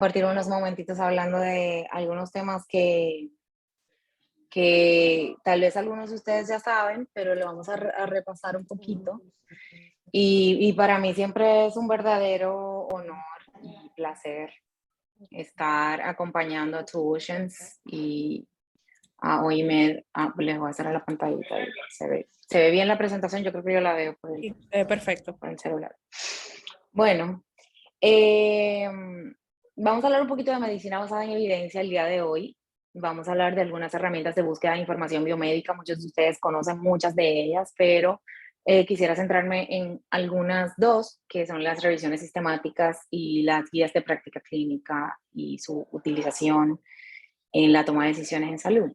compartir unos momentitos hablando de algunos temas que tal vez algunos de ustedes ya saben, pero lo vamos a repasar un poquito. Y para mí siempre es un verdadero honor y placer estar acompañando a Tuitions y a OIMED. Les voy a hacer a la pantallita. Ahí, se ve bien la presentación, yo creo que yo la veo Sí, perfecto. por el celular. Bueno, eh, vamos a hablar un poquito de medicina basada en evidencia el día de hoy. Vamos a hablar de algunas herramientas de búsqueda de información biomédica. Muchos de ustedes conocen muchas de ellas, pero quisiera centrarme en algunas dos, que son las revisiones sistemáticas y las guías de práctica clínica y su utilización en la toma de decisiones en salud.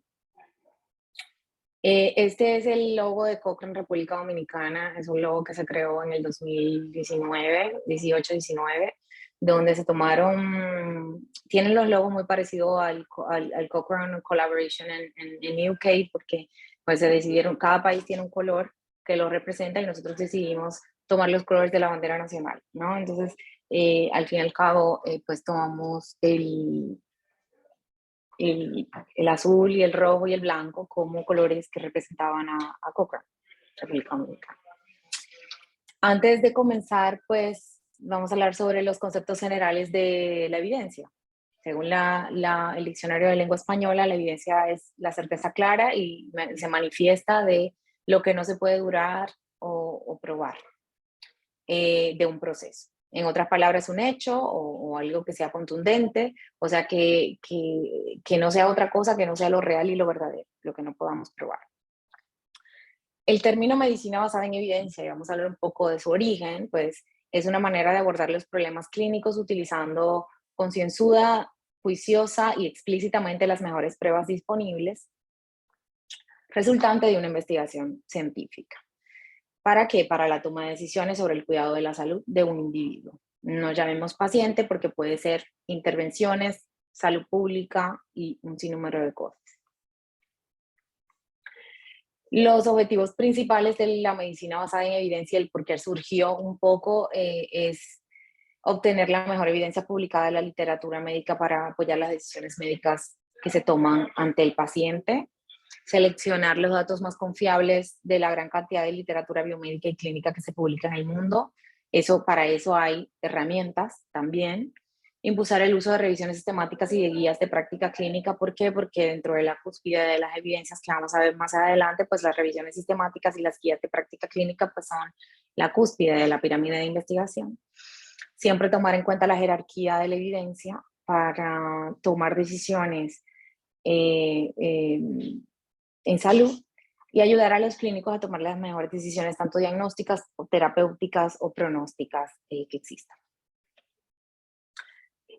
Este es el logo de Cochrane República Dominicana. Es un logo que se creó en el 2019, 18-19, donde se tomaron, tienen los logos muy parecidos al Cochrane Collaboration en UK, porque pues se decidieron, cada país tiene un color que lo representa y nosotros decidimos tomar los colores de la bandera nacional, ¿no? Entonces, al fin y al cabo, pues tomamos el azul y el rojo y el blanco como colores que representaban a Cochrane, República Dominicana. Antes de comenzar, pues vamos a hablar sobre los conceptos generales de la evidencia. Según el diccionario de lengua española, la evidencia es la certeza clara y se manifiesta de lo que no se puede durar o probar de un proceso. En otras palabras, un hecho o algo que sea contundente, o sea, que no sea otra cosa que no sea lo real y lo verdadero, lo que no podamos probar. El término medicina basada en evidencia, y vamos a hablar un poco de su origen, pues es una manera de abordar los problemas clínicos utilizando concienzuda, juiciosa y explícitamente las mejores pruebas disponibles, resultante de una investigación científica. ¿Para qué? Para la toma de decisiones sobre el cuidado de la salud de un individuo. No llamemos paciente porque puede ser intervenciones, salud pública y un sinnúmero de cosas. Los objetivos principales de la medicina basada en evidencia, el por qué surgió un poco, es obtener la mejor evidencia publicada de la literatura médica para apoyar las decisiones médicas que se toman ante el paciente, seleccionar los datos más confiables de la gran cantidad de literatura biomédica y clínica que se publica en el mundo. Para eso hay herramientas también. Impulsar el uso de revisiones sistemáticas y de guías de práctica clínica. ¿Por qué? Porque dentro de la cúspide de las evidencias que vamos a ver más adelante, pues las revisiones sistemáticas y las guías de práctica clínica pues son la cúspide de la pirámide de investigación. Siempre tomar en cuenta la jerarquía de la evidencia para tomar decisiones en salud y ayudar a los clínicos a tomar las mejores decisiones, tanto diagnósticas, o terapéuticas o pronósticas que existan.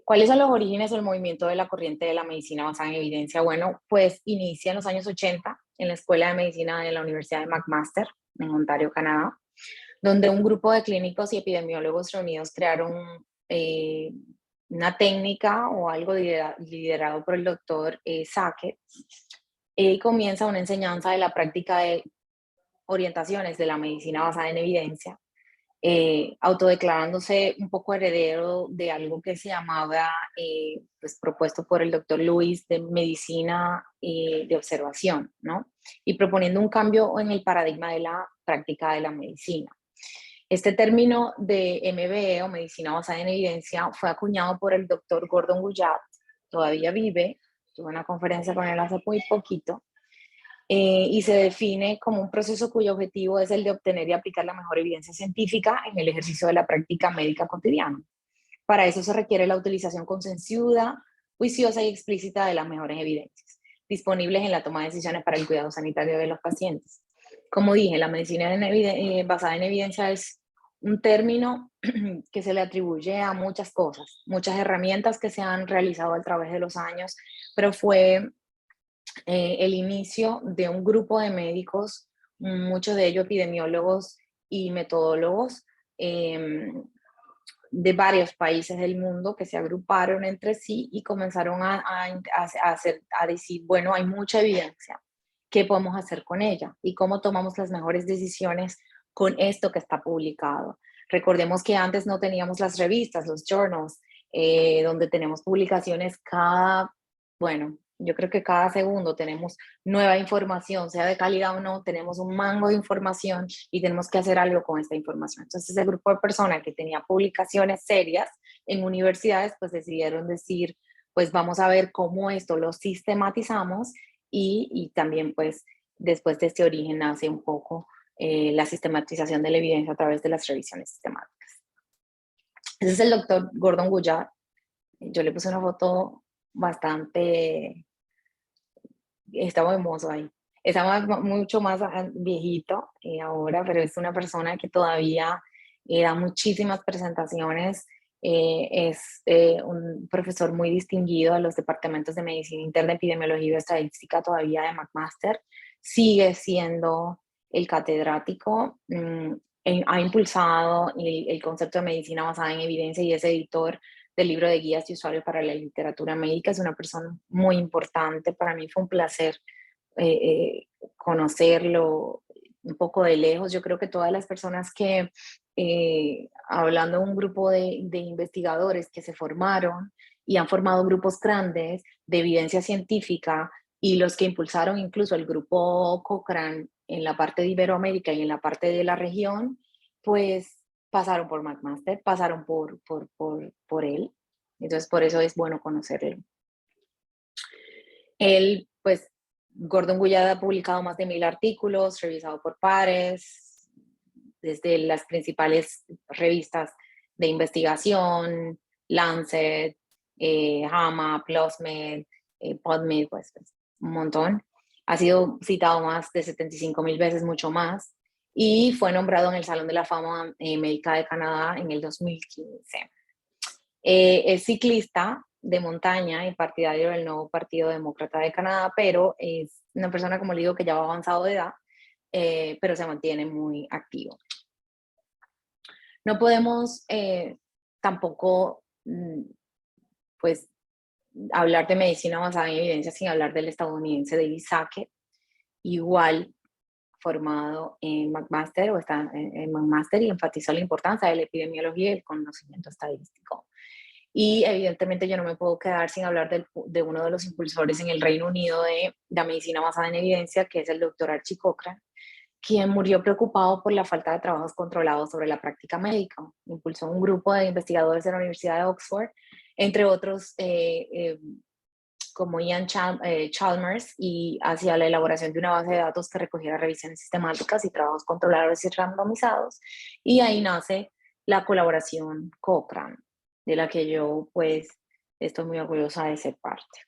¿Cuáles son los orígenes o el movimiento de la corriente de la medicina basada en evidencia? Bueno, pues inicia en los años 80 en la Escuela de Medicina de la Universidad de McMaster, en Ontario, Canadá, donde un grupo de clínicos y epidemiólogos reunidos crearon una técnica o algo liderado por el doctor Sackett, y comienza una enseñanza de la práctica de orientaciones de la medicina basada en evidencia, autodeclarándose un poco heredero de algo que se llamaba, pues propuesto por el doctor Lewis, de medicina de observación, ¿no? Y proponiendo un cambio en el paradigma de la práctica de la medicina. Este término de MBE o medicina basada en evidencia fue acuñado por el doctor Gordon Guyatt, todavía vive, tuve una conferencia con él hace muy poquito, y se define como un proceso cuyo objetivo es el de obtener y aplicar la mejor evidencia científica en el ejercicio de la práctica médica cotidiana. Para eso se requiere la utilización consensuada, juiciosa y explícita de las mejores evidencias, disponibles en la toma de decisiones para el cuidado sanitario de los pacientes. Como dije, la medicina basada en evidencia es un término que se le atribuye a muchas cosas, muchas herramientas que se han realizado a través de los años, pero fue el inicio de un grupo de médicos, muchos de ellos epidemiólogos y metodólogos de varios países del mundo que se agruparon entre sí y comenzaron a decir, bueno, hay mucha evidencia, ¿qué podemos hacer con ella? ¿Y cómo tomamos las mejores decisiones con esto que está publicado? Recordemos que antes no teníamos las revistas, los journals, donde tenemos publicaciones bueno, yo creo que cada segundo tenemos nueva información, sea de calidad o no, tenemos un mango de información y tenemos que hacer algo con esta información. Entonces, ese grupo de personas que tenía publicaciones serias en universidades, pues decidieron decir, pues vamos a ver cómo esto lo sistematizamos y también, pues, después de este origen nace un poco la sistematización de la evidencia a través de las revisiones sistemáticas. Ese es el doctor Gordon Guyatt. Yo le puse una foto bastante, está muy hermoso ahí. Está mucho más viejito ahora, pero es una persona que todavía da muchísimas presentaciones. Es un profesor muy distinguido de los departamentos de medicina interna, epidemiología y estadística todavía de McMaster. Sigue siendo el catedrático. Ha impulsado el concepto de medicina basada en evidencia y es editor del libro de guías de usuario para la literatura médica. Es una persona muy importante. Para mí fue un placer conocerlo un poco de lejos. Yo creo que todas las personas que, hablando de un grupo de investigadores que se formaron y han formado grupos grandes de evidencia científica y los que impulsaron incluso el grupo Cochrane en la parte de Iberoamérica y en la parte de la región, pues pasaron por McMaster, pasaron por él. Entonces, por eso es bueno conocerlo. Él, pues, Gordon Guyatt ha publicado más de 1000 artículos, revisado por pares, desde las principales revistas de investigación, Lancet, JAMA, PLOSMED, PubMed, pues un montón. Ha sido citado más de 75,000 veces, mucho más, y fue nombrado en el Salón de la Fama Médica de Canadá en el 2015. Es ciclista de montaña y partidario del nuevo Partido Demócrata de Canadá, pero es una persona, como le digo, que ya va avanzado de edad, pero se mantiene muy activo. No podemos tampoco, pues, hablar de medicina basada en evidencia sin hablar del estadounidense David Sackett, igual formado en McMaster o está en McMaster, y enfatizó la importancia de la epidemiología y el conocimiento estadístico. Y evidentemente yo no me puedo quedar sin hablar de uno de los impulsores en el Reino Unido de la medicina basada en evidencia, que es el doctor Archie Cochrane, quien murió preocupado por la falta de trabajos controlados sobre la práctica médica. Impulsó un grupo de investigadores de la Universidad de Oxford, entre otros como Ian Chalmers, y hacia la elaboración de una base de datos que recogiera revisiones sistemáticas y trabajos controlados y randomizados. Y ahí nace la colaboración Cochrane, de la que yo, pues, estoy muy orgullosa de ser parte.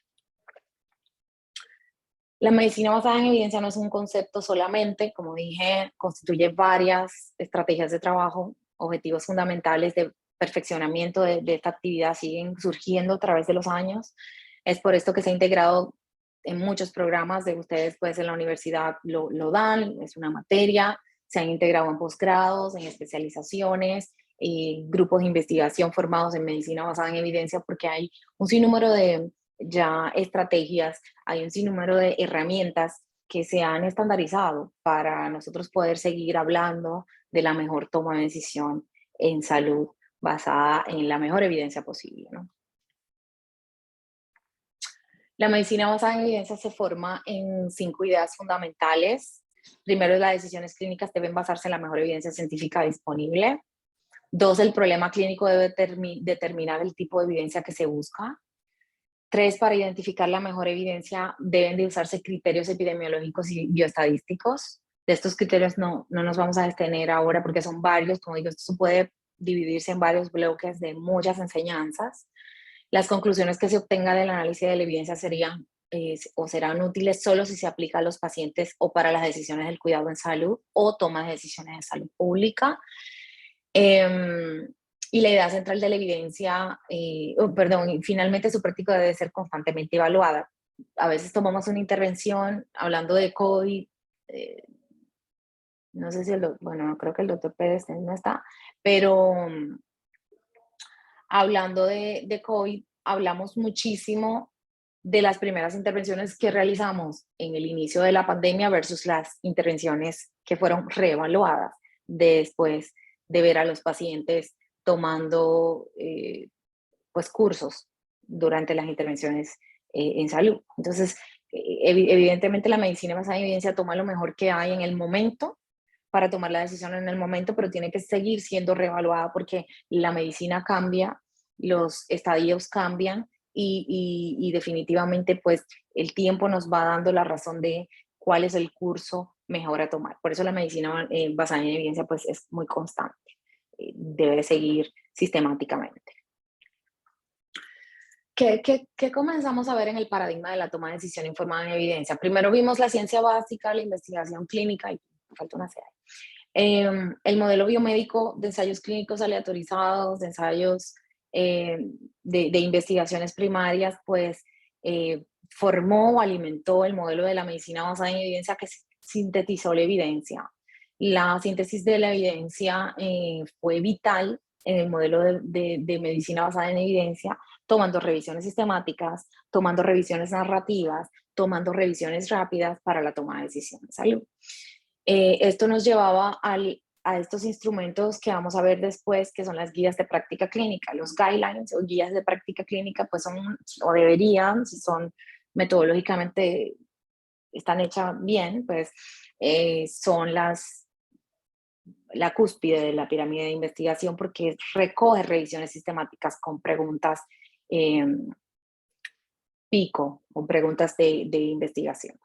La medicina basada en evidencia no es un concepto solamente, como dije, constituye varias estrategias de trabajo, objetivos fundamentales de perfeccionamiento de esta actividad siguen surgiendo a través de los años. Es por esto que se ha integrado en muchos programas de ustedes, pues en la universidad lo dan, es una materia, se han integrado en posgrados, en especializaciones, grupos de investigación formados en medicina basada en evidencia, porque hay un sinnúmero de ya estrategias, hay un sinnúmero de herramientas que se han estandarizado para nosotros poder seguir hablando de la mejor toma de decisión en salud basada en la mejor evidencia posible, ¿no? La medicina basada en evidencia se forma en 5 ideas fundamentales. Primero, las decisiones clínicas deben basarse en la mejor evidencia científica disponible. 2, el problema clínico debe determinar el tipo de evidencia que se busca. 3, para identificar la mejor evidencia deben de usarse criterios epidemiológicos y bioestadísticos. De estos criterios no nos vamos a detener ahora porque son varios, como digo, esto puede dividirse en varios bloques de muchas enseñanzas. Las conclusiones que se obtengan del análisis de la evidencia serían o serán útiles solo si se aplica a los pacientes o para las decisiones del cuidado en salud o toma de decisiones de salud pública. Y la idea central de la evidencia, finalmente su práctica debe ser constantemente evaluada. A veces tomamos una intervención hablando de COVID, no sé si bueno, creo que el doctor Pérez no está, pero hablando de COVID, hablamos muchísimo de las primeras intervenciones que realizamos en el inicio de la pandemia versus las intervenciones que fueron reevaluadas después de ver a los pacientes tomando pues, cursos durante las intervenciones en salud. Entonces, evidentemente la medicina basada en evidencia toma lo mejor que hay en el momento para tomar la decisión en el momento, pero tiene que seguir siendo reevaluada porque la medicina cambia, los estadios cambian y definitivamente pues el tiempo nos va dando la razón de cuál es el curso mejor a tomar. Por eso la medicina basada en evidencia pues es muy constante, debe seguir sistemáticamente. ¿Qué comenzamos a ver en el paradigma de la toma de decisión informada en evidencia? Primero vimos la ciencia básica, la investigación clínica y falta una serie. El modelo biomédico de ensayos clínicos aleatorizados, de ensayos de investigaciones primarias, pues formó o alimentó el modelo de la medicina basada en evidencia que sintetizó la evidencia. La síntesis de la evidencia fue vital en el modelo de medicina basada en evidencia, tomando revisiones sistemáticas, tomando revisiones narrativas, tomando revisiones rápidas para la toma de decisiones de salud. Esto nos llevaba a estos instrumentos que vamos a ver después, que son las guías de práctica clínica. Los guidelines o guías de práctica clínica, pues son, o deberían, si son metodológicamente, están hechas bien, pues son la cúspide de la pirámide de investigación porque recoge revisiones sistemáticas con preguntas pico o preguntas de investigación.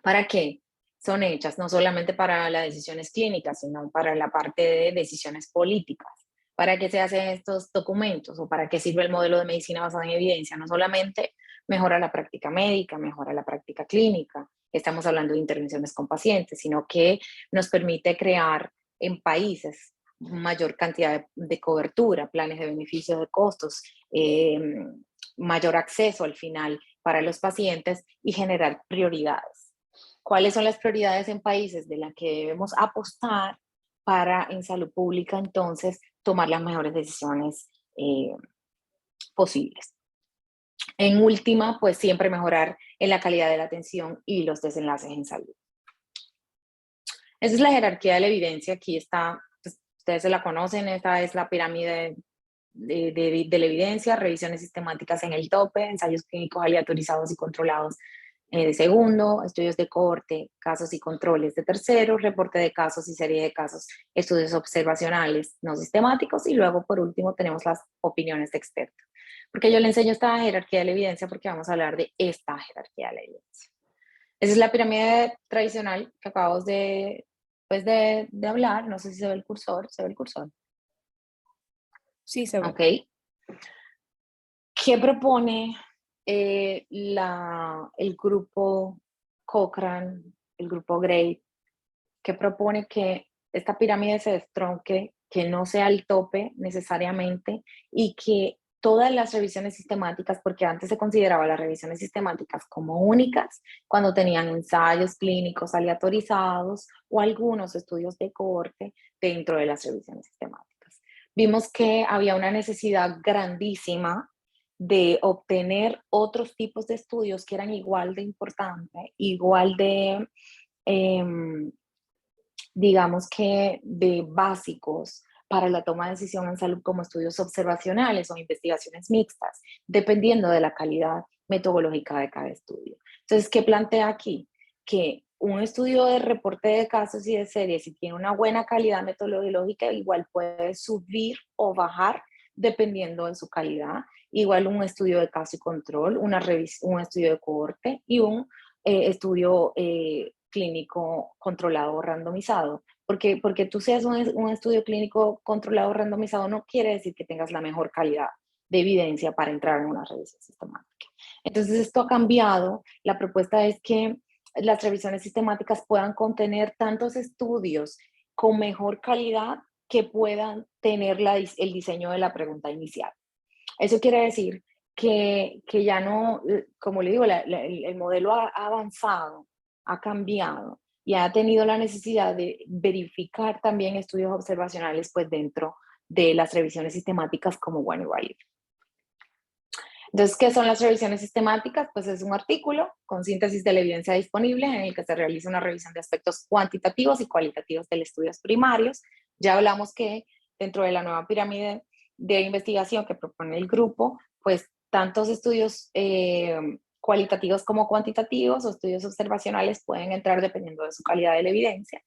¿Para qué? Son hechas no solamente para las decisiones clínicas, sino para la parte de decisiones políticas. ¿Para qué se hacen estos documentos o para qué sirve el modelo de medicina basada en evidencia? No solamente mejora la práctica médica, mejora la práctica clínica, estamos hablando de intervenciones con pacientes, sino que nos permite crear en países mayor cantidad de cobertura, planes de beneficios de costos, mayor acceso al final para los pacientes y generar prioridades. ¿Cuáles son las prioridades en países de las que debemos apostar para en salud pública entonces tomar las mejores decisiones posibles? En última, pues siempre mejorar en la calidad de la atención y los desenlaces en salud. Esa es la jerarquía de la evidencia. Aquí está, pues, ustedes se la conocen, esta es la pirámide de la evidencia, revisiones sistemáticas en el tope, ensayos clínicos aleatorizados y controlados de segundo, estudios de cohorte, casos y controles de tercero, reporte de casos y serie de casos, estudios observacionales no sistemáticos y luego por último tenemos las opiniones de expertos. Porque yo le enseño esta jerarquía de la evidencia porque vamos a hablar de esta jerarquía de la evidencia. Esa es la pirámide tradicional que acabamos pues de hablar, no sé si se ve el cursor, ¿se ve el cursor? Sí, se ve. Ok. ¿Qué propone el grupo Cochrane, el grupo Gray, que propone que esta pirámide se destronque, que no sea el tope necesariamente y que todas las revisiones sistemáticas, porque antes se consideraba las revisiones sistemáticas como únicas cuando tenían ensayos clínicos aleatorizados o algunos estudios de cohorte dentro de las revisiones sistemáticas. Vimos que había una necesidad grandísima de obtener otros tipos de estudios que eran igual de importantes, igual de, digamos que de básicos para la toma de decisión en salud como estudios observacionales o investigaciones mixtas, dependiendo de la calidad metodológica de cada estudio. Entonces, ¿qué plantea aquí? Que un estudio de reporte de casos y de series, si tiene una buena calidad metodológica, igual puede subir o bajar dependiendo de su calidad. Igual un estudio de caso y control, un estudio de cohorte y un estudio clínico controlado o randomizado. Porque tú seas un estudio clínico controlado o randomizado no quiere decir que tengas la mejor calidad de evidencia para entrar en una revisión sistemática. Entonces esto ha cambiado. La propuesta es que las revisiones sistemáticas puedan contener tantos estudios con mejor calidad que puedan tener el diseño de la pregunta inicial. Eso quiere decir que ya no, como le digo, el modelo ha avanzado, ha cambiado y ha tenido la necesidad de verificar también estudios observacionales pues dentro de las revisiones sistemáticas como bueno y válido. Entonces, ¿qué son las revisiones sistemáticas? Pues es un artículo con síntesis de la evidencia disponible en el que se realiza una revisión de aspectos cuantitativos y cualitativos de los estudios primarios. Ya hablamos que dentro de la nueva pirámide de investigación que propone el grupo, pues tantos estudios cualitativos como cuantitativos o estudios observacionales pueden entrar dependiendo de su calidad de la evidencia.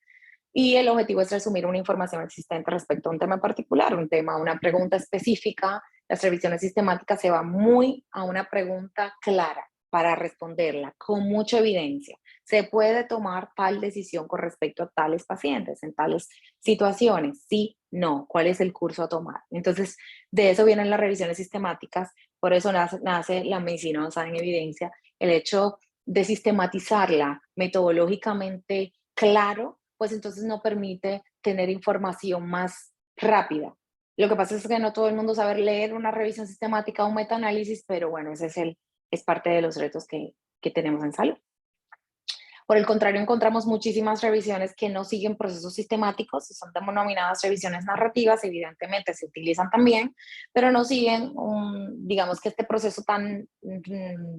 Y el objetivo es resumir una información existente respecto a un tema en particular, un tema, una pregunta específica. Las revisiones sistemáticas se van muy a una pregunta clara para responderla con mucha evidencia. ¿Se puede tomar tal decisión con respecto a tales pacientes en tales situaciones? Sí, no. ¿Cuál es el curso a tomar? Entonces, de eso vienen las revisiones sistemáticas. Por eso nace la medicina basada en evidencia. El hecho de sistematizarla metodológicamente claro, pues entonces no permite tener información más rápida. Lo que pasa es que no todo el mundo sabe leer una revisión sistemática o un metaanálisis, pero bueno, ese es parte de los retos que tenemos en salud. Por el contrario, encontramos muchísimas revisiones que no siguen procesos sistemáticos, son denominadas revisiones narrativas, evidentemente se utilizan también, pero no siguen, digamos que este proceso tan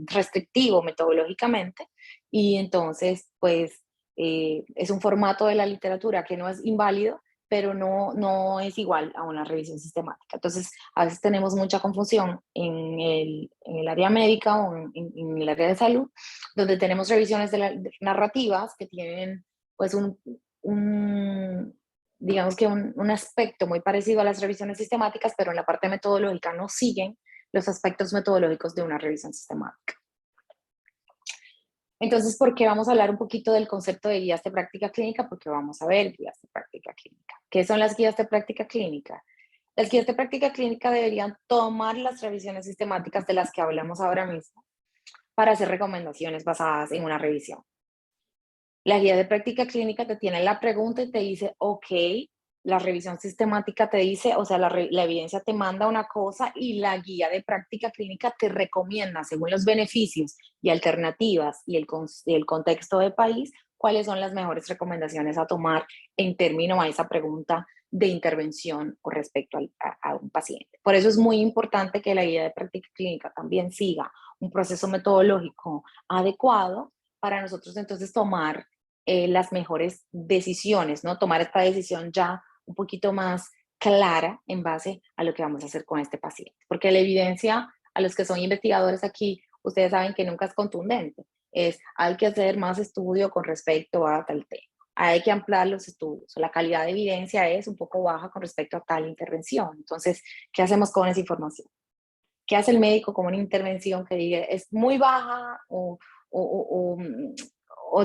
restrictivo metodológicamente, y entonces, pues, es un formato de la literatura que no es inválido, pero no es igual a una revisión sistemática. Entonces, a veces tenemos mucha confusión en el área médica o en el área de salud, donde tenemos revisiones narrativas que tienen pues digamos que un aspecto muy parecido a las revisiones sistemáticas, pero en la parte metodológica no siguen los aspectos metodológicos de una revisión sistemática. Entonces, ¿por qué vamos a hablar un poquito del concepto de guías de práctica clínica? Porque vamos a ver guías de práctica clínica. ¿Qué son las guías de práctica clínica? Las guías de práctica clínica deberían tomar las revisiones sistemáticas de las que hablamos ahora mismo para hacer recomendaciones basadas en una revisión. La guía de práctica clínica te tiene la pregunta y te dice, ok, la revisión sistemática te dice, o sea, la evidencia te manda una cosa y la guía de práctica clínica te recomienda, según los beneficios y alternativas y el contexto del país, cuáles son las mejores recomendaciones a tomar en términos a esa pregunta de intervención con respecto a un paciente. Por eso es muy importante que la guía de práctica clínica también siga un proceso metodológico adecuado para nosotros entonces tomar las mejores decisiones, ¿no? Tomar esta decisión ya un poquito más clara en base a lo que vamos a hacer con este paciente. Porque la evidencia, a los que son investigadores aquí, ustedes saben que nunca es contundente. Hay que hacer más estudio con respecto a tal tema. Hay que ampliar los estudios. La calidad de evidencia es un poco baja con respecto a tal intervención. Entonces, ¿qué hacemos con esa información? ¿Qué hace el médico con una intervención que diga es muy baja o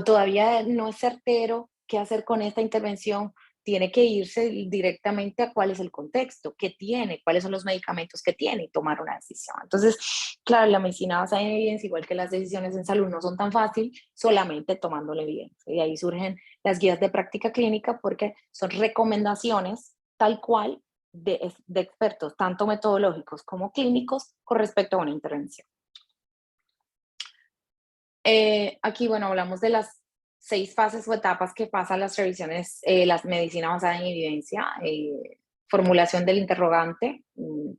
todavía no es certero qué hacer con esta intervención? Tiene que irse directamente a cuál es el contexto, qué tiene, cuáles son los medicamentos que tiene y tomar una decisión. Entonces, claro, la medicina basada en evidencia, igual que las decisiones en salud, no son tan fáciles solamente tomando la evidencia. Y ahí surgen las guías de práctica clínica porque son recomendaciones tal cual de expertos, tanto metodológicos como clínicos, con respecto a una intervención. Aquí, bueno, hablamos de las 6 fases o etapas que pasan las revisiones, las medicina basada en evidencia, formulación del interrogante,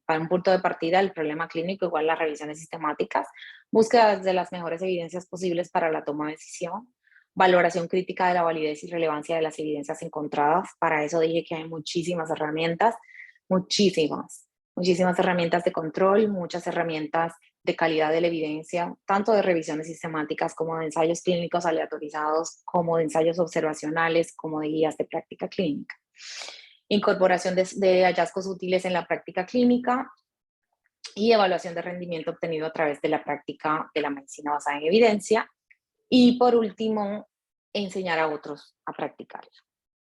para un punto de partida del problema clínico, igual las revisiones sistemáticas, búsqueda de las mejores evidencias posibles para la toma de decisión, valoración crítica de la validez y relevancia de las evidencias encontradas. Para eso dije que hay muchísimas herramientas, muchísimas herramientas de control, muchas herramientas de calidad de la evidencia, tanto de revisiones sistemáticas como de ensayos clínicos aleatorizados, como de ensayos observacionales, como de guías de práctica clínica. Incorporación de hallazgos útiles en la práctica clínica y evaluación de rendimiento obtenido a través de la práctica de la medicina basada en evidencia. Y por último, enseñar a otros a practicarlo.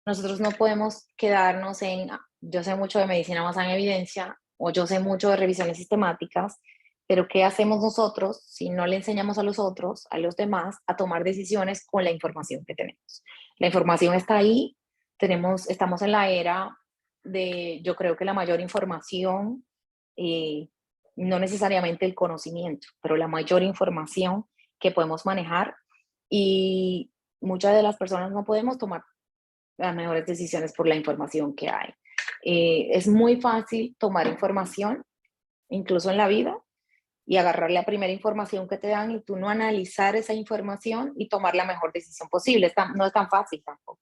Nosotros no podemos quedarnos en, yo sé mucho de medicina basada en evidencia o yo sé mucho de revisiones sistemáticas, pero ¿qué hacemos nosotros si no le enseñamos a los otros, a los demás, a tomar decisiones con la información que tenemos? La información está ahí, estamos en la era de, yo creo que la mayor información, no necesariamente el conocimiento, pero la mayor información que podemos manejar y muchas de las personas no podemos tomar las mejores decisiones por la información que hay. Es muy fácil tomar información, incluso en la vida, y agarrar la primera información que te dan y tú no analizar esa información y tomar la mejor decisión posible. No es tan fácil tampoco.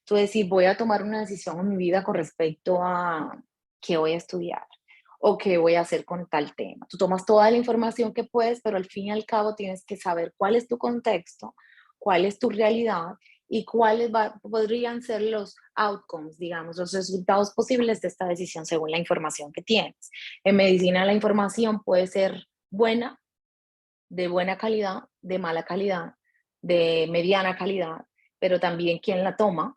Tú decir, voy a tomar una decisión en mi vida con respecto a qué voy a estudiar, o qué voy a hacer con tal tema. Tú tomas toda la información que puedes, pero al fin y al cabo tienes que saber cuál es tu contexto, cuál es tu realidad y cuáles podrían ser los outcomes, digamos, los resultados posibles de esta decisión según la información que tienes. En medicina la información puede ser buena, de buena calidad, de mala calidad, de mediana calidad, pero también quien la toma,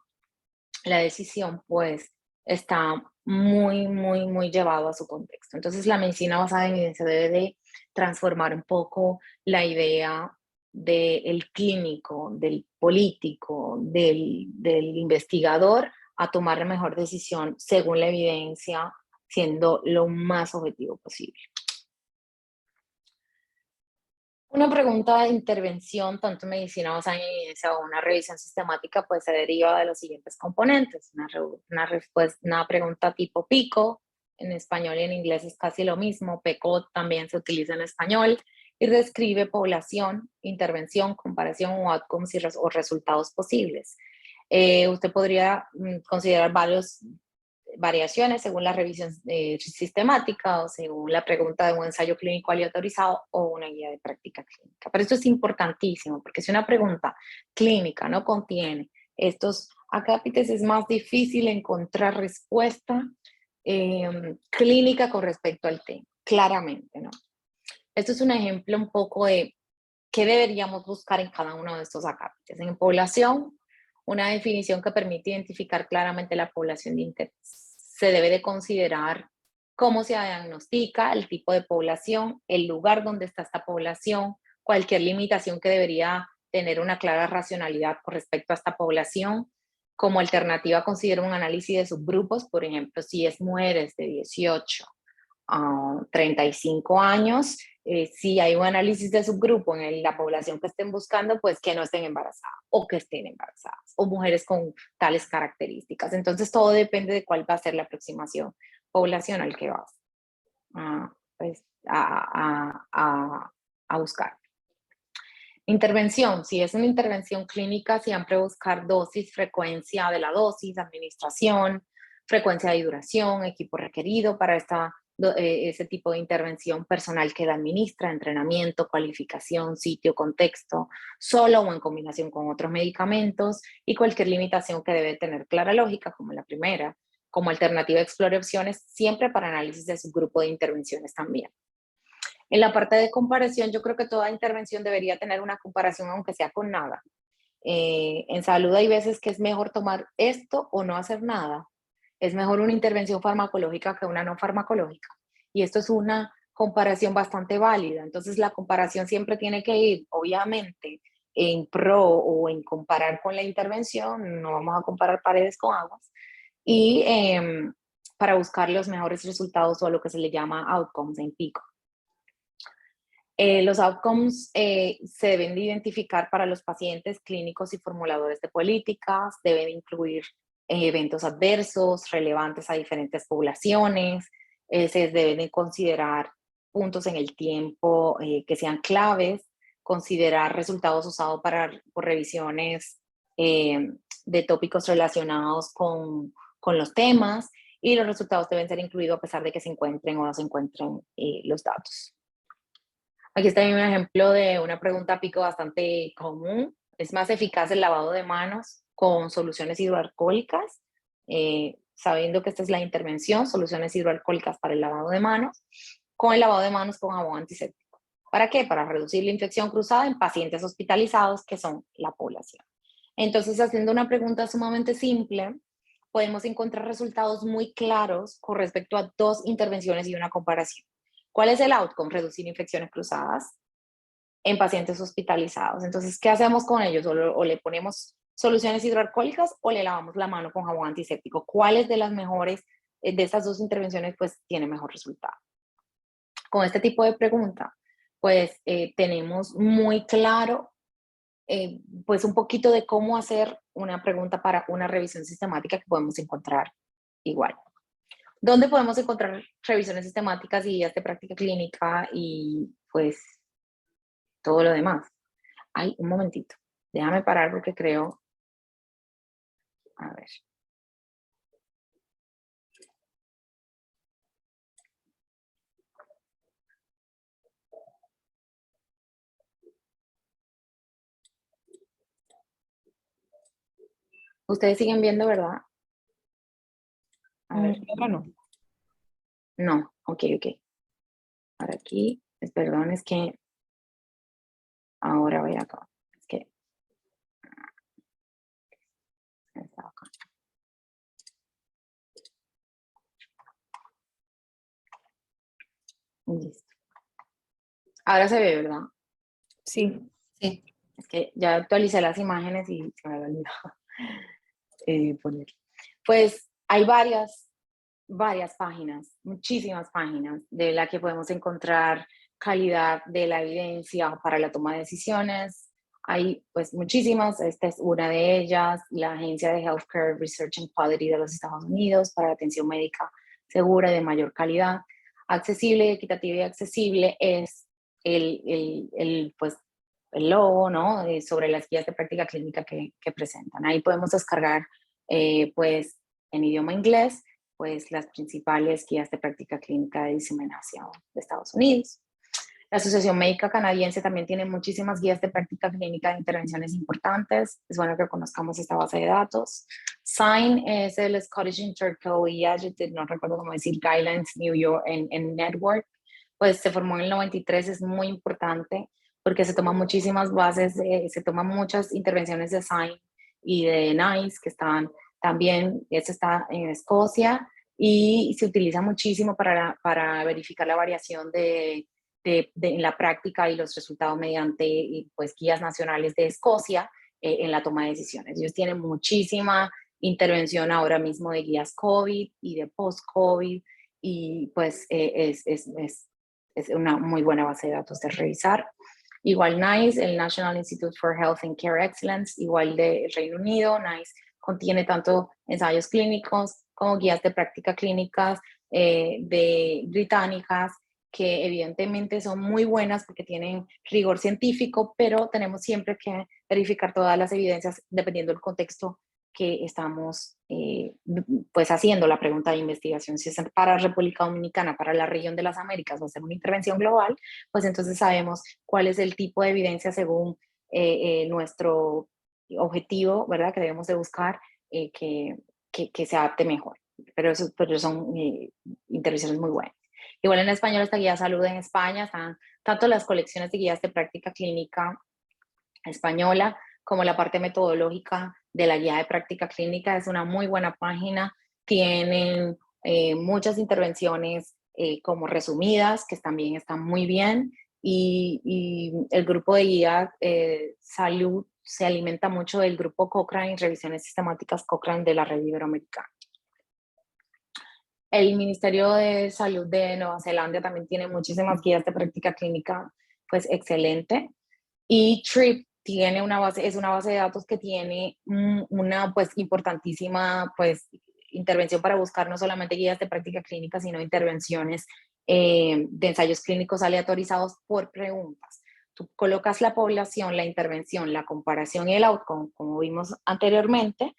la decisión, pues está muy llevado a su contexto. Entonces la medicina basada en evidencia debe de transformar un poco la idea del clínico, del político, del investigador a tomar la mejor decisión según la evidencia, siendo lo más objetivo posible. Una pregunta de intervención, tanto en medicina basada en evidencia o una revisión sistemática, pues se deriva de los siguientes componentes. Una pregunta tipo PICO, en español y en inglés es casi lo mismo. PECO también se utiliza en español y describe población, intervención, comparación o outcomes o resultados posibles. Usted podría considerar variaciones según la revisión sistemática o según la pregunta de un ensayo clínico aleatorizado o una guía de práctica clínica. Pero esto es importantísimo porque si una pregunta clínica no contiene estos acápites es más difícil encontrar respuesta clínica con respecto al tema, claramente, ¿no? Esto es un ejemplo un poco de qué deberíamos buscar en cada uno de estos acápites. En población, una definición que permite identificar claramente la población de interés. Se debe de considerar cómo se diagnostica, el tipo de población, el lugar donde está esta población, cualquier limitación que debería tener una clara racionalidad con respecto a esta población. Como alternativa, considero un análisis de subgrupos, por ejemplo, si es mujeres de 18 a 35 años, si hay un análisis de subgrupo en la población que estén buscando, pues que no estén embarazadas o que estén embarazadas o mujeres con tales características. Entonces todo depende de cuál va a ser la aproximación poblacional que vas pues, a buscar. Intervención, si es una intervención clínica, siempre buscar dosis, frecuencia de la dosis, administración, frecuencia de duración, equipo requerido para ese tipo de intervención, personal que la administra, entrenamiento, cualificación, sitio, contexto, solo o en combinación con otros medicamentos y cualquier limitación que debe tener clara lógica, como la primera. Como alternativa, explore opciones siempre para análisis de subgrupo de intervenciones también. En la parte de comparación, yo creo que toda intervención debería tener una comparación, aunque sea con nada. En salud hay veces que es mejor tomar esto o no hacer nada. Es mejor una intervención farmacológica que una no farmacológica. Y esto es una comparación bastante válida. Entonces la comparación siempre tiene que ir, obviamente, en pro o en comparar con la intervención. No vamos a comparar paredes con aguas. Y para buscar los mejores resultados o a lo que se le llama outcomes en pico. Los outcomes se deben de identificar para los pacientes clínicos y formuladores de políticas, deben incluir eventos adversos relevantes a diferentes poblaciones, se deben de considerar puntos en el tiempo que sean claves, considerar resultados usados por revisiones de tópicos relacionados con los temas y los resultados deben ser incluidos a pesar de que se encuentren o no se encuentren los datos. Aquí está un ejemplo de una pregunta pico bastante común. ¿Es más eficaz el lavado de manos con soluciones hidroalcohólicas? Sabiendo que esta es la intervención, soluciones hidroalcohólicas para el lavado de manos, con el lavado de manos con jabón antiséptico. ¿Para qué? Para reducir la infección cruzada en pacientes hospitalizados, que son la población. Entonces, haciendo una pregunta sumamente simple, podemos encontrar resultados muy claros con respecto a dos intervenciones y una comparación. ¿Cuál es el outcome? Reducir infecciones cruzadas en pacientes hospitalizados. Entonces, ¿qué hacemos con ellos? O le ponemos soluciones hidroalcohólicas o le lavamos la mano con jabón antiséptico. ¿Cuáles de las mejores de estas dos intervenciones pues tiene mejor resultado? Con este tipo de pregunta, pues tenemos muy claro pues un poquito de cómo hacer una pregunta para una revisión sistemática que podemos encontrar igual. ¿Dónde podemos encontrar revisiones sistemáticas y guías de práctica clínica y pues todo lo demás? Ay, un momentito, déjame parar porque creo, a ver. Ustedes siguen viendo, ¿verdad? A ver, Ahora no. no, ok. Ahora aquí, perdón, es que ahora voy acá. Es que estaba acá. Listo. Ahora se ve, ¿verdad? Sí. Sí. Es que ya actualicé las imágenes y se me había olvidado poner. Pues hay varias páginas, muchísimas páginas de las que podemos encontrar calidad de la evidencia para la toma de decisiones. Hay pues muchísimas, esta es una de ellas, la Agencia de Healthcare Research and Quality de los Estados Unidos para atención médica segura y de mayor calidad. Accesible, equitativa y accesible es pues, el logo, ¿no? Sobre las guías de práctica clínica que presentan. Ahí podemos descargar pues en idioma inglés pues las principales guías de práctica clínica de diseminación de Estados Unidos. La Asociación Médica Canadiense también tiene muchísimas guías de práctica clínica de intervenciones importantes. Es bueno que conozcamos esta base de datos. SIGN es el Scottish Intercollegiate, no recuerdo cómo decir, Guidelines New York en Network. Pues se formó en el 93, es muy importante porque se toman muchísimas bases, se toman muchas intervenciones de SIGN y de NICE que están también, eso está en Escocia y se utiliza muchísimo para verificar la variación en la práctica y los resultados mediante pues, guías nacionales de Escocia en la toma de decisiones. Ellos tienen muchísima intervención ahora mismo de guías COVID y de post-COVID y pues es una muy buena base de datos de revisar. Igual NICE, el National Institute for Health and Care Excellence, igual del Reino Unido, NICE contiene tanto ensayos clínicos como guías de práctica clínicas de británicas que evidentemente son muy buenas porque tienen rigor científico, pero tenemos siempre que verificar todas las evidencias dependiendo del contexto que estamos pues haciendo la pregunta de investigación. Si es para República Dominicana, para la región de las Américas, va a ser una intervención global, pues entonces sabemos cuál es el tipo de evidencia según nuestro objetivo, ¿verdad? Que debemos de buscar que se adapte mejor. Pero son intervenciones muy buenas. Igual en español está guía de salud en España, están tanto las colecciones de guías de práctica clínica española como la parte metodológica de la guía de práctica clínica. Es una muy buena página, tienen muchas intervenciones como resumidas, que también están muy bien, y el grupo de guía salud se alimenta mucho del grupo Cochrane y revisiones sistemáticas Cochrane de la red iberoamericana. El Ministerio de Salud de Nueva Zelanda también tiene muchísimas guías de práctica clínica, pues excelente. Y TRIP tiene es una base de datos que tiene una pues importantísima pues intervención para buscar no solamente guías de práctica clínica, sino intervenciones de ensayos clínicos aleatorizados por preguntas. Tú colocas la población, la intervención, la comparación y el outcome, como vimos anteriormente,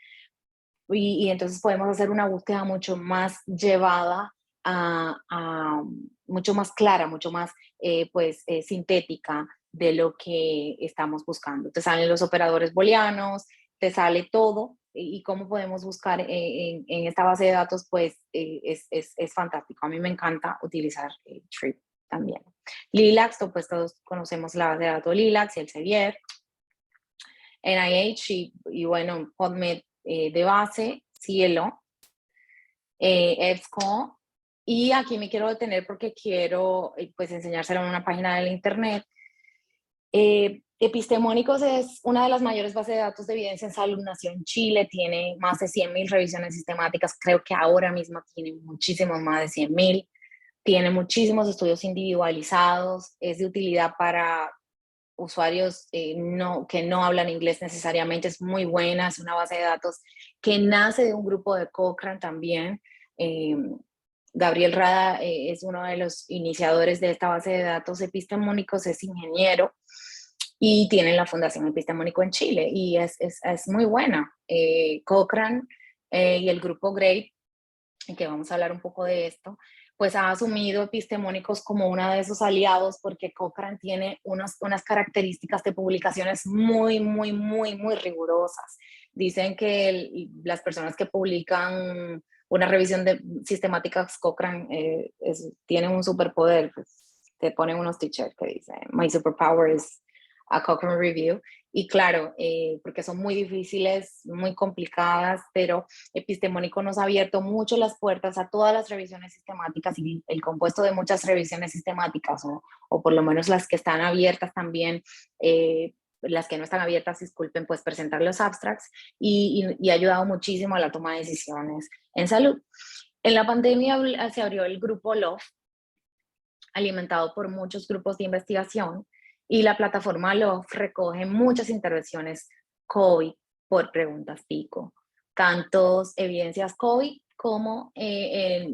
y entonces podemos hacer una búsqueda mucho más llevada mucho más clara, mucho más sintética de lo que estamos buscando. Te salen los operadores booleanos, te sale todo, y cómo podemos buscar en esta base de datos, pues es fantástico. A mí me encanta utilizar TRIP también. LILACS, pues todos conocemos la base de datos LILACS y el Sevier. NIH y bueno, PubMed de base, Cielo, EBSCO, y aquí me quiero detener porque quiero pues enseñárselo en una página del internet. Epistemónicos es una de las mayores bases de datos de evidencia en salud. Nació en Chile, tiene más de 100.000 revisiones sistemáticas, creo que ahora mismo tiene muchísimos más de 100.000, tiene muchísimos estudios individualizados, es de utilidad para usuarios que no hablan inglés necesariamente, es muy buena, es una base de datos que nace de un grupo de Cochrane también. Gabriel Rada es uno de los iniciadores de esta base de datos epistemónicos, es ingeniero y tiene la Fundación Epistemónico en Chile y es muy buena. Cochrane y el grupo GRAPE, que vamos a hablar un poco de esto, pues ha asumido epistemónicos como uno de esos aliados porque Cochrane tiene unas características de publicaciones muy rigurosas. dicen que las personas que publican una revisión de sistemáticas Cochrane tienen un superpoder, pues te ponen unos t-shirts que dicen "My superpower is a Cochrane Review", y claro, porque son muy difíciles, muy complicadas, pero Epistemónico nos ha abierto mucho las puertas a todas las revisiones sistemáticas, y el compuesto de muchas revisiones sistemáticas, o por lo menos las que están abiertas también, las que no están abiertas, disculpen, pues presentar los abstracts, y ha ayudado muchísimo a la toma de decisiones en salud. En la pandemia se abrió el grupo LOF, alimentado por muchos grupos de investigación, y la plataforma LOF recoge muchas intervenciones COVID por preguntas PICO, tantos evidencias COVID como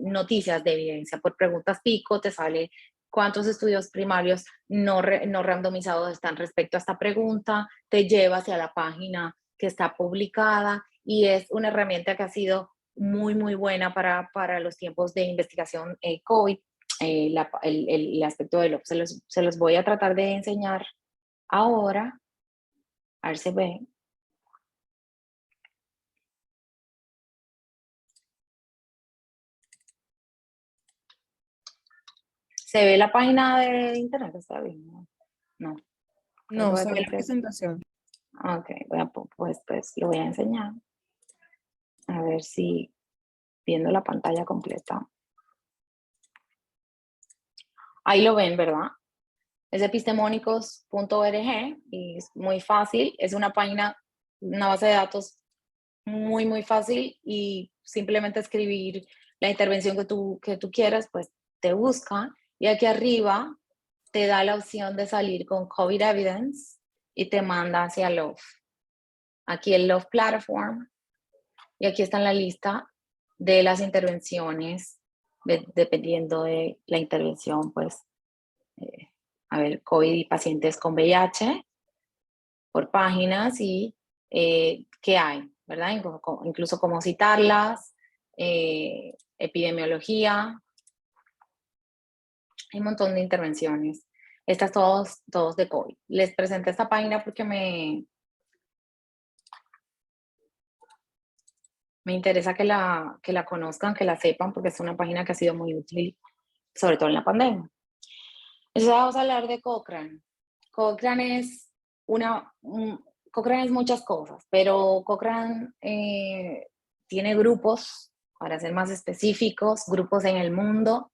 noticias de evidencia por preguntas PICO. Te sale cuántos estudios primarios no randomizados están respecto a esta pregunta, te lleva hacia la página que está publicada, y es una herramienta que ha sido muy, muy buena para los tiempos de investigación COVID. El aspecto del LOF se los voy a tratar de enseñar ahora, a ver si ve. ¿Se ve la página de internet? ¿Está bien? No. No, se ve la presentación. Ok, pues lo voy a enseñar. A ver si viendo la pantalla completa. Ahí lo ven, ¿verdad? Es epistemónicos.org y es muy fácil. Es una página, una base de datos muy, muy fácil, y simplemente escribir la intervención que tú quieras, pues te busca, y aquí arriba te da la opción de salir con COVID Evidence y te manda hacia LOF. Aquí el LOF Platform, y aquí está en la lista de las intervenciones, dependiendo de la intervención, pues, a ver, COVID y pacientes con VIH, por páginas, y qué hay, ¿verdad? Incluso cómo citarlas, epidemiología, hay un montón de intervenciones. Estas todos de COVID. Les presenté esta página porque me interesa que la conozcan, que la sepan, porque es una página que ha sido muy útil, sobre todo en la pandemia. Entonces vamos a hablar de Cochrane. Cochrane es Cochrane es muchas cosas, pero Cochrane tiene grupos, para ser más específicos, grupos en el mundo.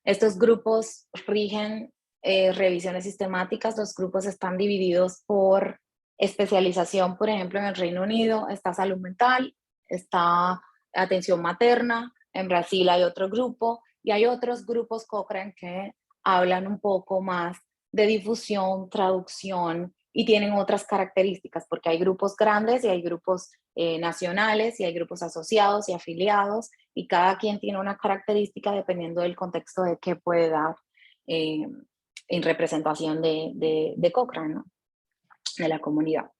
Estos grupos rigen revisiones sistemáticas. Los grupos están divididos por especialización. Por ejemplo, en el Reino Unido está salud mental, está atención materna. En Brasil hay otro grupo, y hay otros grupos Cochrane que hablan un poco más de difusión, traducción, y tienen otras características, porque hay grupos grandes y hay grupos nacionales, y hay grupos asociados y afiliados, y cada quien tiene una característica dependiendo del contexto de qué puede dar en representación de Cochrane, ¿no? De la comunidad.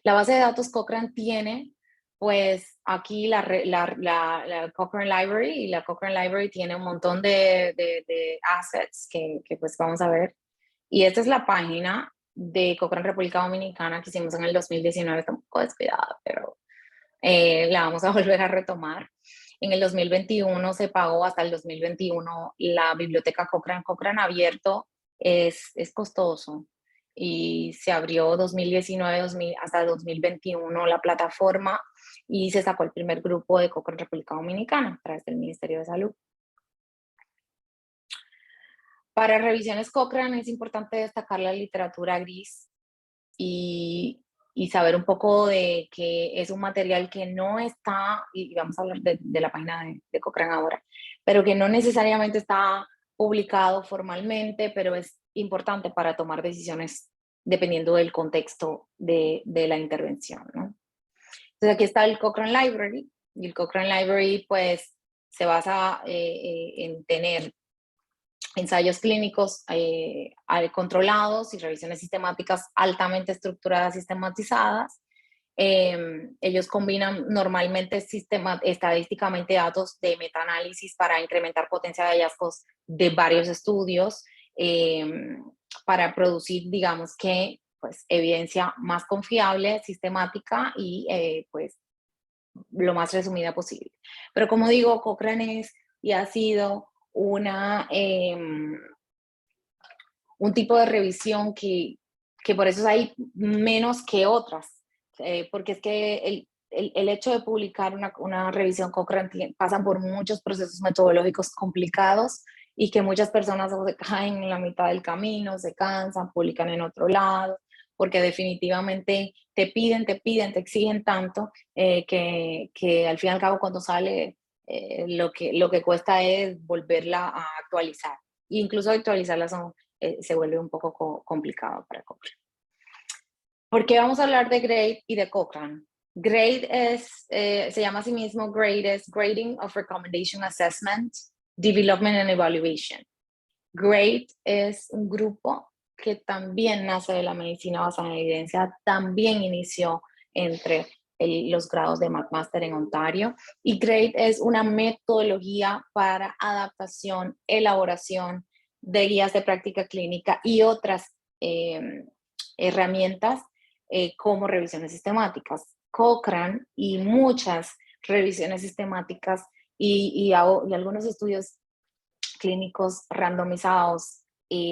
La base de datos Cochrane tiene, pues aquí la Cochrane Library, y la Cochrane Library tiene un montón de assets que pues vamos a ver. Y esta es la página de Cochrane República Dominicana que hicimos en el 2019, está un poco descuidada, pero la vamos a volver a retomar. En el 2021 se pagó, hasta el 2021 la biblioteca Cochrane. Cochrane abierto es costoso, y se abrió 2019 hasta 2021 la plataforma, y se sacó el primer grupo de Cochrane República Dominicana a través del Ministerio de Salud. Para revisiones Cochrane es importante destacar la literatura gris, y saber un poco de que es un material que no está, y vamos a hablar de la página de Cochrane ahora, pero que no necesariamente está publicado formalmente, pero es importante para tomar decisiones dependiendo del contexto de la intervención, ¿no? Entonces aquí está el Cochrane Library, y el Cochrane Library pues se basa en tener ensayos clínicos controlados y revisiones sistemáticas altamente estructuradas, sistematizadas. Ellos combinan normalmente estadísticamente datos de metaanálisis para incrementar potencia de hallazgos de varios estudios, para producir, digamos que, pues, evidencia más confiable, sistemática y pues lo más resumida posible. Pero como digo, Cochrane es y ha sido un tipo de revisión que por eso hay menos que otras, porque es que el hecho de publicar una revisión Cochrane pasan por muchos procesos metodológicos complicados y que muchas personas se caen en la mitad del camino, se cansan, publican en otro lado, porque definitivamente te exigen tanto que al fin y al cabo cuando sale lo que cuesta es volverla a actualizar. E incluso actualizarla se vuelve un poco complicado para Cochrane. ¿Por qué vamos a hablar de GRADE y de Cochrane? GRADE se llama a sí mismo GRADE, es Grading of Recommendation Assessment, Development and Evaluation. GRADE es un grupo que también nace de la medicina basada en evidencia, también inició entre los grados de McMaster en Ontario, y GRADE es una metodología para adaptación, elaboración de guías de práctica clínica y otras herramientas como revisiones sistemáticas. Cochrane y muchas revisiones sistemáticas y algunos estudios clínicos randomizados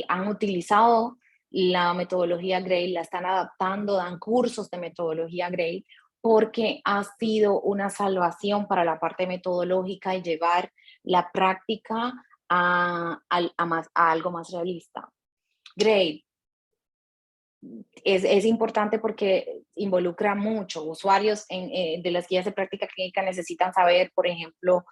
han utilizado la metodología GRADE, la están adaptando, dan cursos de metodología GRADE, porque ha sido una salvación para la parte metodológica y llevar la práctica a algo más realista. GRADE es importante porque involucra mucho. Usuarios de las guías de práctica clínica necesitan saber, por ejemplo,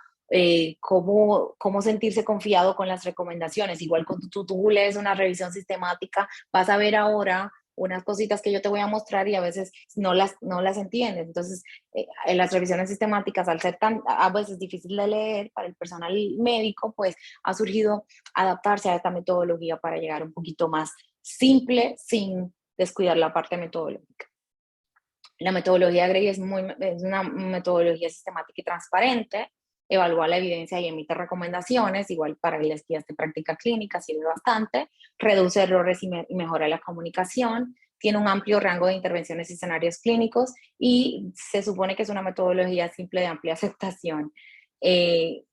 cómo sentirse confiado con las recomendaciones. Igual cuando tú lees una revisión sistemática, vas a ver ahora unas cositas que yo te voy a mostrar y a veces no las entiendes. Entonces, en las revisiones sistemáticas, al ser a veces difícil de leer para el personal médico, pues ha surgido adaptarse a esta metodología para llegar un poquito más simple, sin descuidar la parte metodológica. La metodología GRADE es una metodología sistemática y transparente, evalúa la evidencia y emite recomendaciones, igual para las guías de práctica clínica sirve bastante, reduce errores y mejora la comunicación, tiene un amplio rango de intervenciones y escenarios clínicos y se supone que es una metodología simple de amplia aceptación. El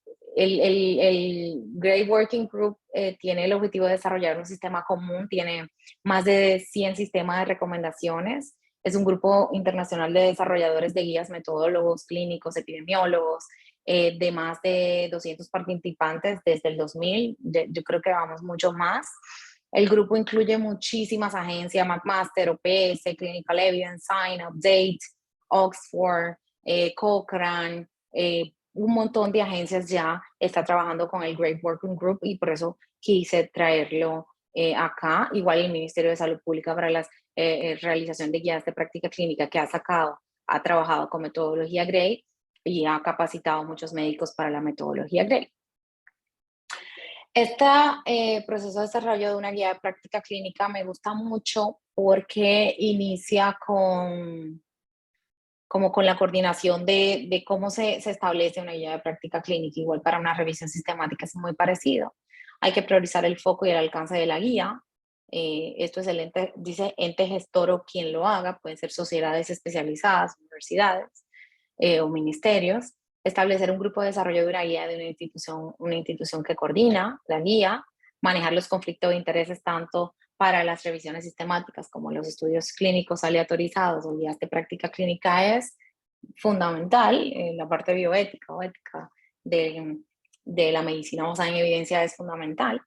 GRADE Working Group tiene el objetivo de desarrollar un sistema común, tiene más de 100 sistemas de recomendaciones, es un grupo internacional de desarrolladores de guías, metodólogos, clínicos, epidemiólogos, de más de 200 participantes desde el 2000, yo creo que vamos mucho más. El grupo incluye muchísimas agencias, McMaster, OPS, Clinical Evidence, Sign, Update, Oxford, Cochrane, un montón de agencias ya está trabajando con el GRADE Working Group y por eso quise traerlo acá. Igual el Ministerio de Salud Pública para la realización de guías de práctica clínica que ha trabajado con metodología GRADE y ha capacitado a muchos médicos para la metodología GRADE. Este proceso de desarrollo de una guía de práctica clínica me gusta mucho porque inicia como con la coordinación de cómo se establece una guía de práctica clínica. Igual para una revisión sistemática es muy parecido. Hay que priorizar el foco y el alcance de la guía. Esto es dice ente gestor o quien lo haga, pueden ser sociedades especializadas, universidades o ministerios. Establecer un grupo de desarrollo de una guía de una institución que coordina la guía, manejar los conflictos de intereses tanto para las revisiones sistemáticas como los estudios clínicos aleatorizados o guías de práctica clínica es fundamental. La parte bioética o ética de la medicina basada en evidencia es fundamental.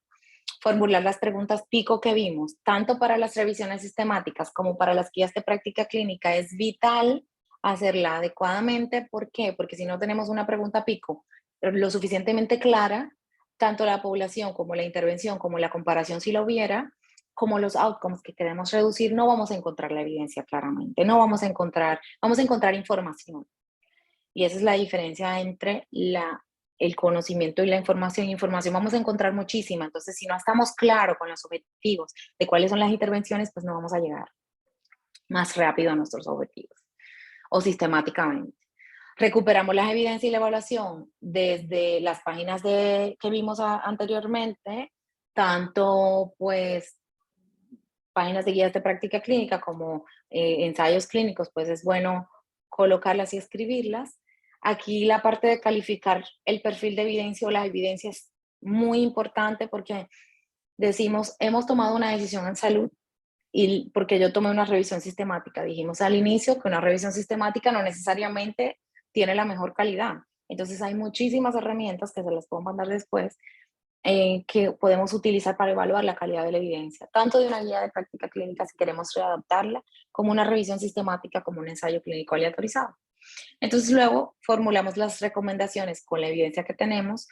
Formular las preguntas pico que vimos, tanto para las revisiones sistemáticas como para las guías de práctica clínica, es vital hacerla adecuadamente. ¿Por qué? Porque si no tenemos una pregunta pico lo suficientemente clara, tanto la población como la intervención, como la comparación si lo hubiera, como los outcomes que queremos reducir, no vamos a encontrar la evidencia claramente, vamos a encontrar información. Y esa es la diferencia entre el conocimiento y la información. Información vamos a encontrar muchísima, entonces si no estamos claros con los objetivos de cuáles son las intervenciones, pues no vamos a llegar más rápido a nuestros objetivos o sistemáticamente. Recuperamos las evidencias y la evaluación desde las páginas que vimos anteriormente, tanto pues páginas de guías de práctica clínica como ensayos clínicos, pues es bueno colocarlas y escribirlas. Aquí la parte de calificar el perfil de evidencia o la evidencia es muy importante porque decimos, hemos tomado una decisión en salud y porque yo tomé una revisión sistemática. Dijimos al inicio que una revisión sistemática no necesariamente tiene la mejor calidad. Entonces hay muchísimas herramientas que se las puedo mandar después que podemos utilizar para evaluar la calidad de la evidencia, tanto de una guía de práctica clínica si queremos readaptarla, como una revisión sistemática, como un ensayo clínico aleatorizado. Entonces luego formulamos las recomendaciones con la evidencia que tenemos,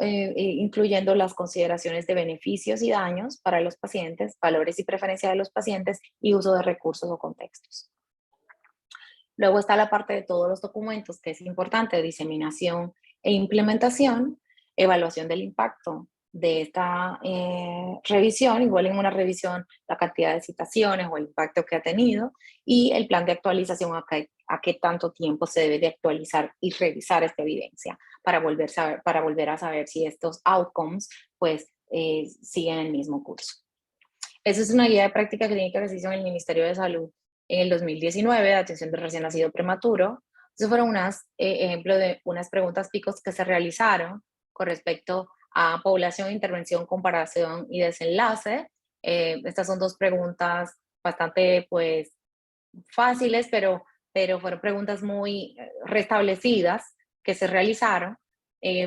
incluyendo las consideraciones de beneficios y daños para los pacientes, valores y preferencias de los pacientes y uso de recursos o contextos. Luego está la parte de todos los documentos, que es importante, diseminación e implementación, evaluación del impacto de esta revisión, igual en una revisión la cantidad de citaciones o el impacto que ha tenido, y el plan de actualización a qué tanto tiempo se debe de actualizar y revisar esta evidencia para volver a saber si estos outcomes pues siguen el mismo curso. Esa es una guía de práctica clínica que se hizo en el Ministerio de Salud en el 2019, de atención de recién nacido prematuro. Esos fueron ejemplos de unas preguntas picos que se realizaron con respecto a población, intervención, comparación y desenlace. Estas son dos preguntas bastante pues fáciles, pero fueron preguntas muy restablecidas que se realizaron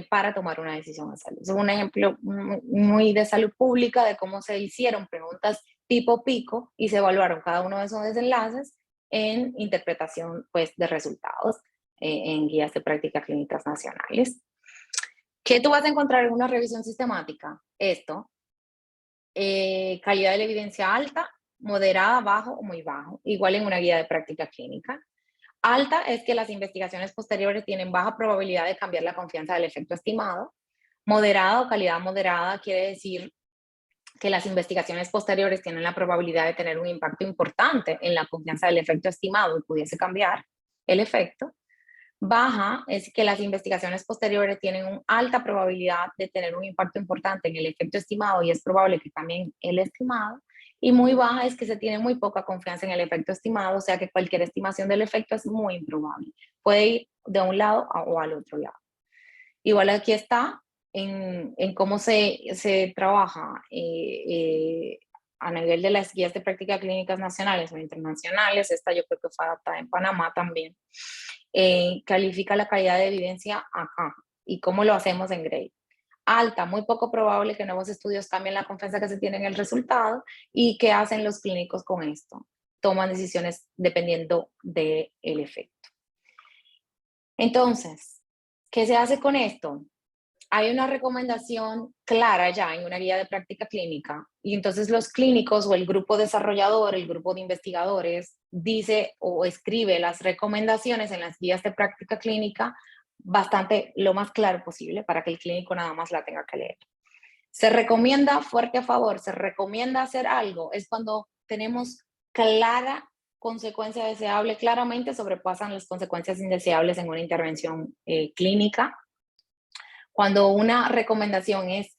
para tomar una decisión de salud. Es un ejemplo muy de salud pública de cómo se hicieron preguntas tipo pico y se evaluaron cada uno de esos desenlaces en interpretación pues, de resultados en guías de prácticas clínicas nacionales. ¿Qué tú vas a encontrar en una revisión sistemática? Esto, calidad de la evidencia alta, moderada, bajo o muy bajo, igual en una guía de práctica clínica. Alta es que las investigaciones posteriores tienen baja probabilidad de cambiar la confianza del efecto estimado. Moderada o calidad moderada quiere decir que las investigaciones posteriores tienen la probabilidad de tener un impacto importante en la confianza del efecto estimado y pudiese cambiar el efecto. Baja es que las investigaciones posteriores tienen una alta probabilidad de tener un impacto importante en el efecto estimado y es probable que cambien el estimado. Y muy baja es que se tiene muy poca confianza en el efecto estimado, o sea que cualquier estimación del efecto es muy improbable. Puede ir de un lado o al otro lado. Igual aquí está en cómo se trabaja a nivel de las guías de práctica clínicas nacionales o internacionales. Esta yo creo que fue adaptada en Panamá también. Califica la calidad de evidencia acá y cómo lo hacemos en GRADE. Alta, muy poco probable que nuevos estudios cambien la confianza que se tiene en el resultado. ¿Y qué hacen los clínicos con esto? Toman decisiones dependiendo del efecto. Entonces, ¿qué se hace con esto? Hay una recomendación clara ya en una guía de práctica clínica y entonces los clínicos o el grupo desarrollador, el grupo de investigadores dice o escribe las recomendaciones en las guías de práctica clínica bastante lo más claro posible para que el clínico nada más la tenga que leer. Se recomienda fuerte a favor, se recomienda hacer algo, es cuando tenemos clara consecuencia deseable, claramente sobrepasan las consecuencias indeseables en una intervención clínica. Cuando una recomendación es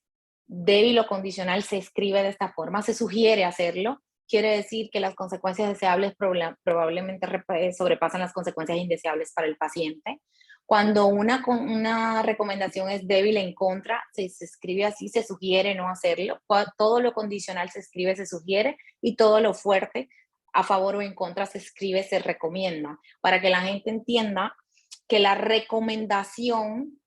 débil o condicional, se escribe de esta forma, se sugiere hacerlo, quiere decir que las consecuencias deseables probablemente sobrepasan las consecuencias indeseables para el paciente. Cuando una recomendación es débil en contra, se escribe así, se sugiere no hacerlo. Todo lo condicional se escribe, se sugiere, y todo lo fuerte, a favor o en contra, se escribe, se recomienda, para que la gente entienda que la recomendación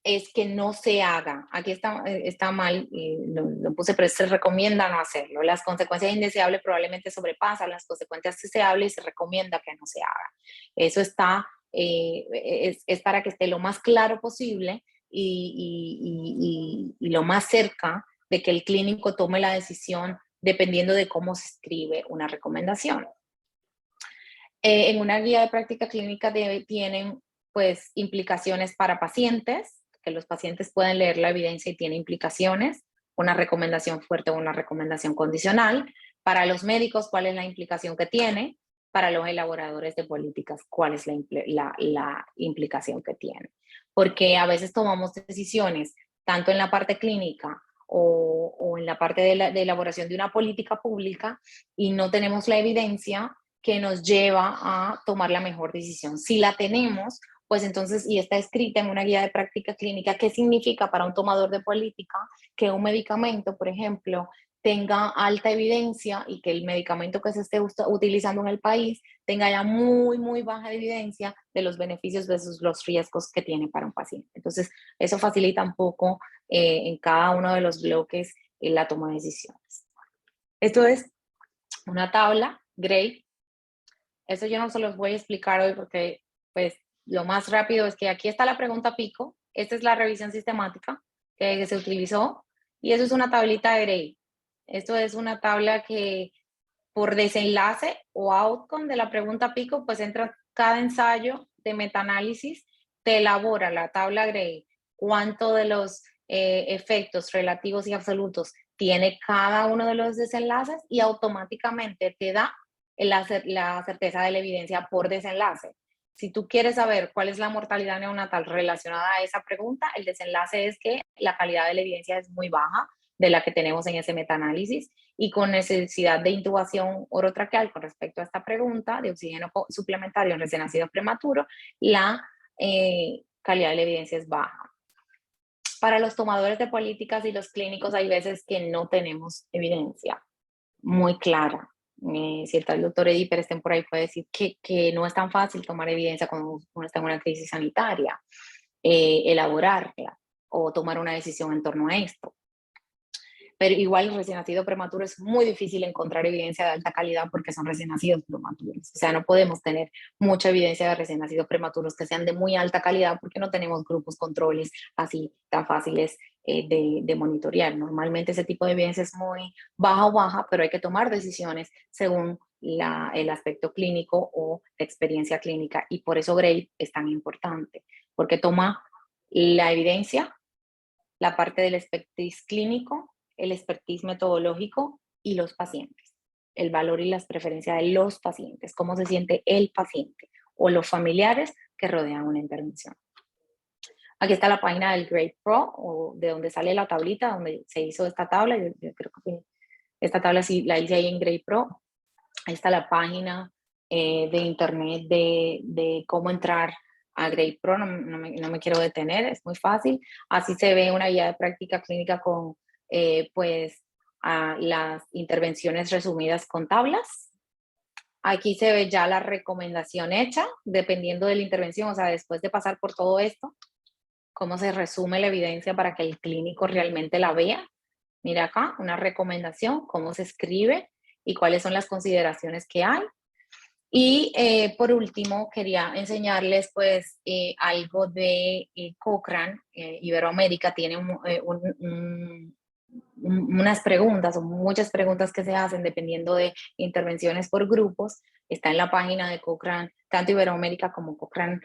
es que no se haga. Aquí está mal, lo puse, pero se recomienda no hacerlo. Las consecuencias indeseables probablemente sobrepasan las consecuencias deseables y se recomienda que no se haga. Eso está, es para que esté lo más claro posible y lo más cerca de que el clínico tome la decisión dependiendo de cómo se escribe una recomendación. En una guía de práctica clínica tienen pues implicaciones para pacientes, que los pacientes pueden leer la evidencia y tiene implicaciones, una recomendación fuerte o una recomendación condicional. Para los médicos, ¿cuál es la implicación que tiene? Para los elaboradores de políticas, ¿cuál es la implicación que tiene? Porque a veces tomamos decisiones, tanto en la parte clínica o en la parte de elaboración de una política pública y no tenemos la evidencia que nos lleva a tomar la mejor decisión. Si la tenemos, pues entonces, y está escrita en una guía de práctica clínica, ¿qué significa para un tomador de política que un medicamento, por ejemplo, tenga alta evidencia y que el medicamento que se esté utilizando en el país tenga ya muy, muy baja evidencia de los beneficios versus los riesgos que tiene para un paciente? Entonces, eso facilita un poco en cada uno de los bloques la toma de decisiones. Esto es una tabla, GRADE. Eso yo no se los voy a explicar hoy porque, pues, lo más rápido es que aquí está la pregunta pico, esta es la revisión sistemática que se utilizó y eso es una tablita de GRADE. Esto es una tabla que por desenlace o outcome de la pregunta pico, pues entra cada ensayo de metaanálisis, te elabora la tabla GRADE, cuánto de los efectos relativos y absolutos tiene cada uno de los desenlaces y automáticamente te da la certeza de la evidencia por desenlace. Si tú quieres saber cuál es la mortalidad neonatal relacionada a esa pregunta, el desenlace es que la calidad de la evidencia es muy baja de la que tenemos en ese metaanálisis y con necesidad de intubación orotraqueal con respecto a esta pregunta de oxígeno suplementario en recién nacido prematuro, la calidad de la evidencia es baja. Para los tomadores de políticas y los clínicos hay veces que no tenemos evidencia muy clara. Si el tal doctor Eddie Pérez por ahí puede decir que no es tan fácil tomar evidencia cuando uno está en una crisis sanitaria, elaborarla o tomar una decisión en torno a esto. Pero igual el recién nacido prematuro es muy difícil encontrar evidencia de alta calidad porque son recién nacidos prematuros. O sea, no podemos tener mucha evidencia de recién nacidos prematuros que sean de muy alta calidad porque no tenemos grupos controles así tan fáciles de monitorear. Normalmente ese tipo de evidencia es muy baja o baja, pero hay que tomar decisiones según el aspecto clínico o la experiencia clínica. Y por eso GRADE es tan importante, porque toma la evidencia, la parte del expertise clínico, el expertise metodológico y los pacientes, el valor y las preferencias de los pacientes, cómo se siente el paciente o los familiares que rodean una intervención. Aquí está la página del GRADE Pro, o de donde sale la tablita, donde se hizo esta tabla. Yo creo que esta tabla sí la hice ahí en GRADE Pro. Ahí está la página de internet de cómo entrar a GRADE Pro. No me quiero detener, es muy fácil. Así se ve una guía de práctica clínica con pues las intervenciones resumidas con tablas. Aquí se ve ya la recomendación hecha, dependiendo de la intervención, o sea, después de pasar por todo esto, cómo se resume la evidencia para que el clínico realmente la vea. Mira acá, una recomendación, cómo se escribe y cuáles son las consideraciones que hay. Y por último, quería enseñarles pues algo de Cochrane. Iberoamérica tiene unas preguntas, o muchas preguntas que se hacen dependiendo de intervenciones por grupos. Está en la página de Cochrane, tanto Iberoamérica como Cochrane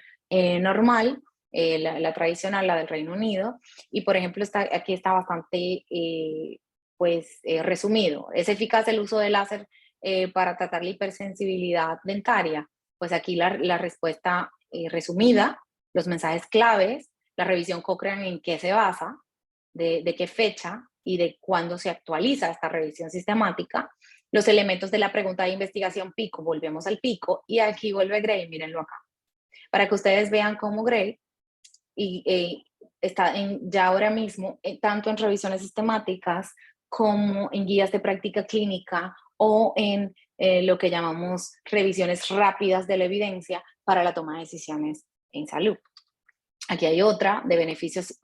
normal, la tradicional, la del Reino Unido. Y por ejemplo, aquí está bastante resumido. ¿Es eficaz el uso del láser para tratar la hipersensibilidad dentaria? Pues aquí la respuesta resumida, los mensajes claves, la revisión Cochrane en qué se basa, de qué fecha y de cuándo se actualiza esta revisión sistemática, los elementos de la pregunta de investigación pico, volvemos al pico, y aquí vuelve GRADE, mírenlo acá, para que ustedes vean cómo GRADE está ya ahora mismo, tanto en revisiones sistemáticas como en guías de práctica clínica o en lo que llamamos revisiones rápidas de la evidencia para la toma de decisiones en salud. Aquí hay otra de beneficios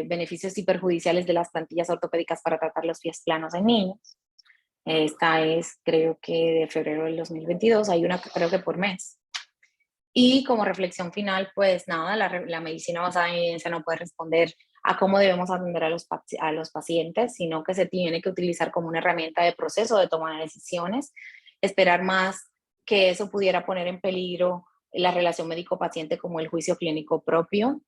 beneficios y perjudiciales de las plantillas ortopédicas para tratar los pies planos en niños. Esta es, creo que de febrero del 2022, hay una creo que por mes. Y como reflexión final, pues nada, la medicina basada en evidencia no puede responder a cómo debemos atender a los pacientes, sino que se tiene que utilizar como una herramienta de proceso de toma de decisiones. Esperar más que eso pudiera poner en peligro la relación médico-paciente como el juicio clínico propio.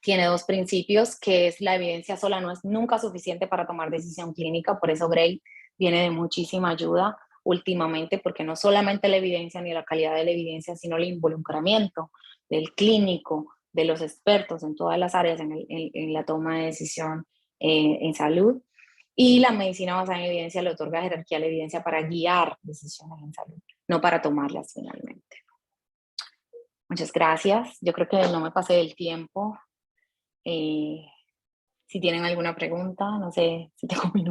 Tiene dos principios, que es la evidencia sola no es nunca suficiente para tomar decisión clínica, por eso GRADE viene de muchísima ayuda últimamente, porque no solamente la evidencia ni la calidad de la evidencia, sino el involucramiento del clínico, de los expertos en todas las áreas en la toma de decisión en salud. Y la medicina basada en evidencia le otorga jerarquía a la evidencia para guiar decisiones en salud, no para tomarlas finalmente. Muchas gracias. Yo creo que no me pasé del tiempo. Si tienen alguna pregunta, no sé si tengo un minuto.